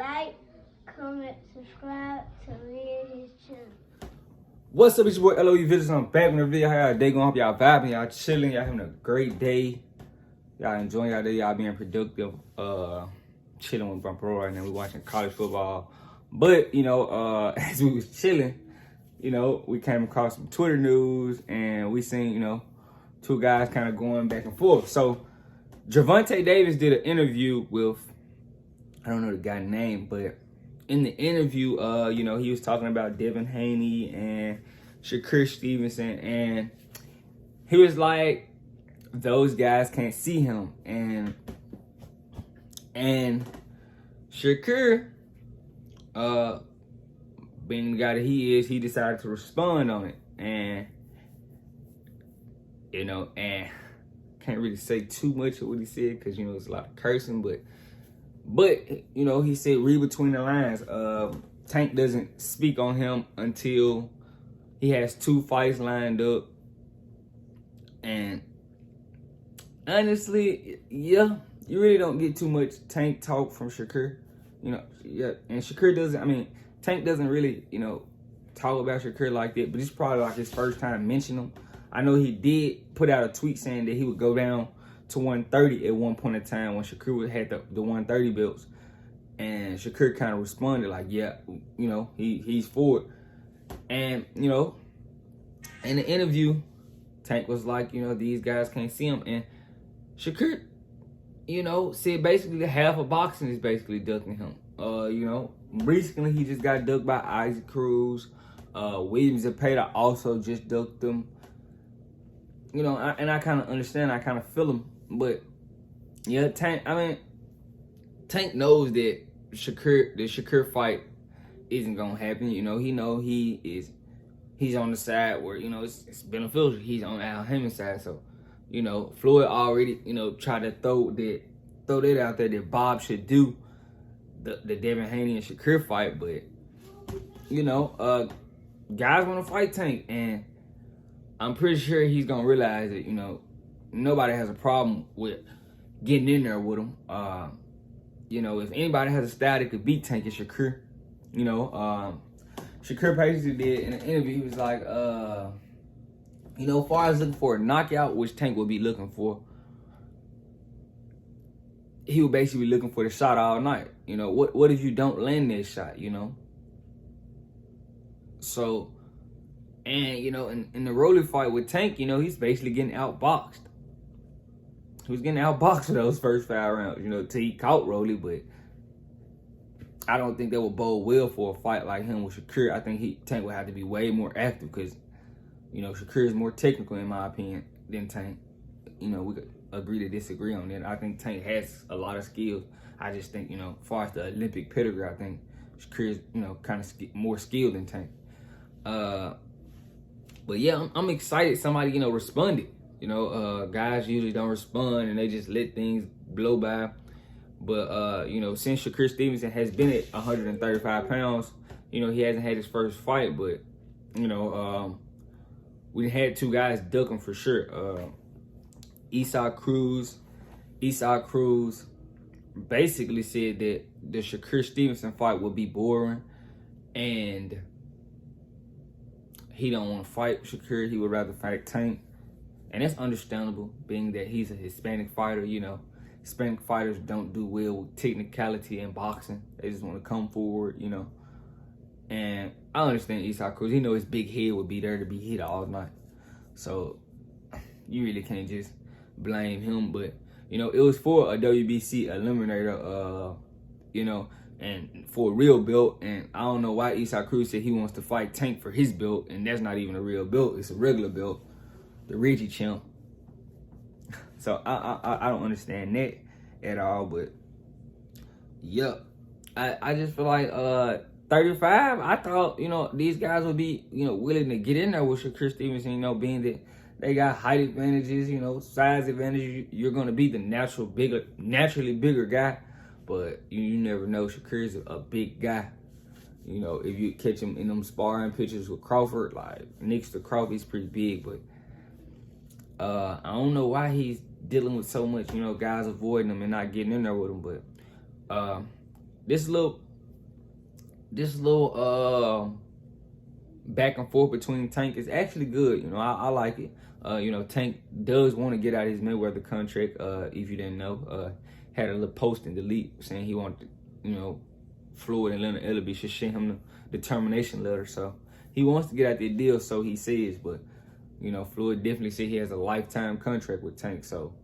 like, comment, subscribe to me and his channel. What's up, it's your boy LOE Visitors. I'm back with a video. How y'all day going? Hope y'all vibing, y'all chilling, y'all having a great day. Y'all enjoying y'all day, y'all being productive. Chilling with my bro right now. We watching college football. But, as we was chilling, we came across some Twitter news and we seen, two guys kind of going back and forth. So Gervonta Davis did an interview with, I don't know the guy's name, but in the interview, he was talking about Devin Haney and Shakur Stevenson, and he was like, those guys can't see him, and Shakur, being the guy that he is, he decided to respond on it, and can't really say too much of what he said because it's a lot of cursing, but he said read between the lines. Tank doesn't speak on him until he has 2 fights lined up, and honestly, yeah, you really don't get too much Tank talk from Shakur, and Shakur doesn't. Tank doesn't really, talk about Shakur like that, but it's probably like his first time mentioning him. I know he did put out a tweet saying that he would go down to 130 at one point in time when Shakur had the 130 belts, and Shakur kind of responded like, yeah, he's for it. And in the interview, Tank was like, these guys can't see him, and Shakur, said basically that half of boxing is basically ducking him. Recently he just got ducked by Isaac Cruz. Williams Zepeda also just ducked him. And I kind of understand, I kind of feel him, but yeah, Tank knows that the Shakur fight isn't gonna happen. He know he's on the side where it's beneficial. He's on Al Haymond's side, so Floyd already tried to throw that out there that Bob should do the Devin Haney and Shakur fight, but guys want to fight Tank, and I'm pretty sure he's gonna realize that nobody has a problem with getting in there with him. If anybody has a style that could beat Tank, it's Shakur. Shakur basically did in an interview. He was like, as far as looking for a knockout, which Tank would be looking for, he would basically be looking for the shot all night. What if you don't land that shot? So. And, in the Rolly fight with Tank, he's basically getting outboxed. He was getting outboxed for those first 5 rounds, till he caught Rolly, but I don't think that would bode well for a fight like him with Shakur. I think Tank would have to be way more active because, Shakur is more technical, in my opinion, than Tank. We could agree to disagree on that. I think Tank has a lot of skills. I just think, as far as the Olympic pedigree, I think Shakur is, kind of more skilled than Tank. But yeah, I'm excited somebody, responded. Guys usually don't respond and they just let things blow by. But, since Shakur Stevenson has been at 135 pounds, he hasn't had his first fight, but, we had 2 guys duck him for sure. Isaac Cruz basically said that the Shakur Stevenson fight would be boring, and he don't want to fight Shakur. He would rather fight Tank. And that's understandable, being that he's a Hispanic fighter. Hispanic fighters don't do well with technicality in boxing. They just want to come forward, And I understand Isaac Cruz. He know his big head would be there to be hit all night. So you really can't just blame him. But, it was for a WBC eliminator, and for a real belt, and I don't know why Isaac Cruz said he wants to fight Tank for his belt, and that's not even a real belt. It's a regular belt, the Reggie champ. So I don't understand that at all. But yep, I just feel like 35. I thought these guys would be willing to get in there with Shakur Stevenson. Being that they got height advantages, size advantages. You're gonna be the naturally bigger guy. But you never know. Shakur's a big guy. If you catch him in them sparring pictures with Crawford, like next to Crawford, he's pretty big. But I don't know why he's dealing with so much, guys avoiding him and not getting in there with him. But this little this little back and forth between Tank is actually good. You know, I like it. You know, Tank does want to get out of his Mayweather contract. If you didn't know, had a little post and delete saying he wanted, you know, Floyd and Leonard Ellerbe should send him the termination letter. So he wants to get out the deal, so he says. But you know, Floyd definitely said he has a lifetime contract with Tank. So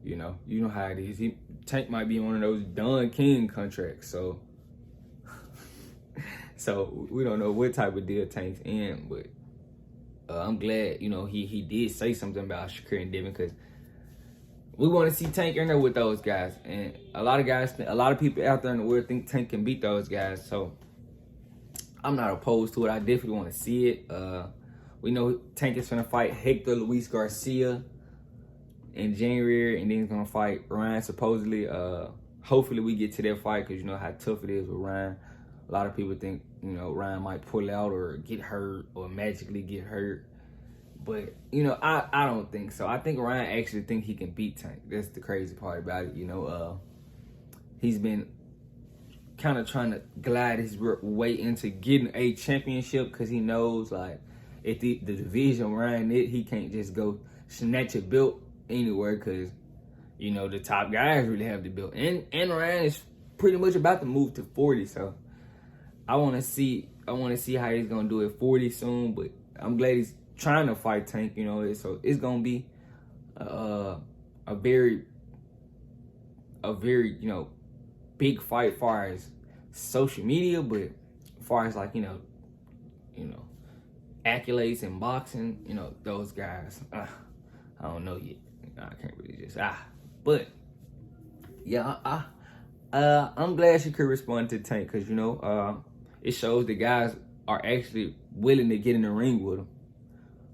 you know how it is. Tank might be one of those Don King contracts. So. So we don't know what type of deal Tank's in, but I'm glad, you know, he did say something about Shakur and Devin, because we want to see Tank in there with those guys. And a lot of people out there in the world think Tank can beat those guys. So I'm not opposed to it. I definitely want to see it. We know Tank is going to fight Hector Luis Garcia in January, and then he's going to fight Ryan supposedly. Hopefully we get to that fight, because you know how tough it is with Ryan. A lot of people think, you know, Ryan might pull out or get hurt or magically get hurt. But, you know, I don't think so. I think Ryan actually think he can beat Tank. That's the crazy part about it. You know, he's been kind of trying to glide his way into getting a championship, because he knows, like, if the division Ryan is, he can't just go snatch a belt anywhere, because, you know, the top guys really have the belt. And Ryan is pretty much about to move to 40, so I want to see how he's gonna do at 40 soon. But I'm glad he's trying to fight Tank. You know, so it's gonna be a very you know, big fight as far as social media, but as far as like you know accolades in boxing, you know, those guys, I don't know yet. I can't really just but yeah, I'm glad Shakur responded to Tank, because you know it shows the guys are actually willing to get in the ring with him.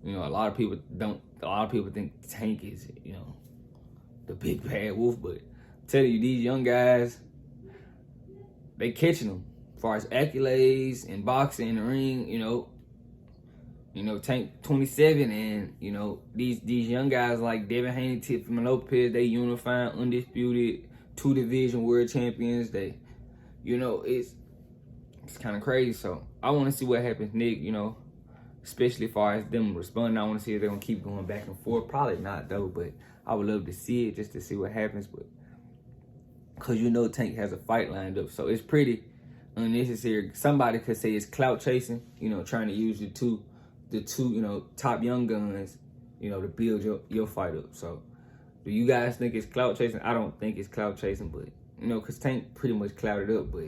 You know, a lot of people think Tank is, you know, the big bad wolf, but I tell you, these young guys, they catching them as far as accolades and boxing in the ring. You know, Tank 27, and you know these young guys like Devin Haney, Tiffany Lopez, they unifying, undisputed 2-division world champions. They, you know, it's kind of crazy. So I want to see what happens next, you know, especially as far as them responding. I want to see if they're going to keep going back and forth. Probably not, though, but I would love to see it just to see what happens. But because you know Tank has a fight lined up, so it's pretty unnecessary. Somebody could say it's clout chasing, you know, trying to use the two, you know, top young guns, you know, to build your fight up. So do you guys think it's clout chasing? I don't think it's clout chasing, but, you know, because Tank pretty much clouded up, but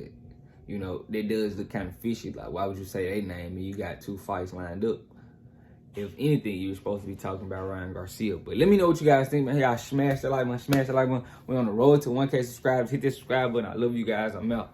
you know, that does look kind of fishy. Like, why would you say they name and you got 2 fights lined up? If anything, you were supposed to be talking about Ryan Garcia. But let me know what you guys think, man. Hey, y'all smash that like button. We're on the road to 1K subscribers. Hit that subscribe button. I love you guys. I'm out.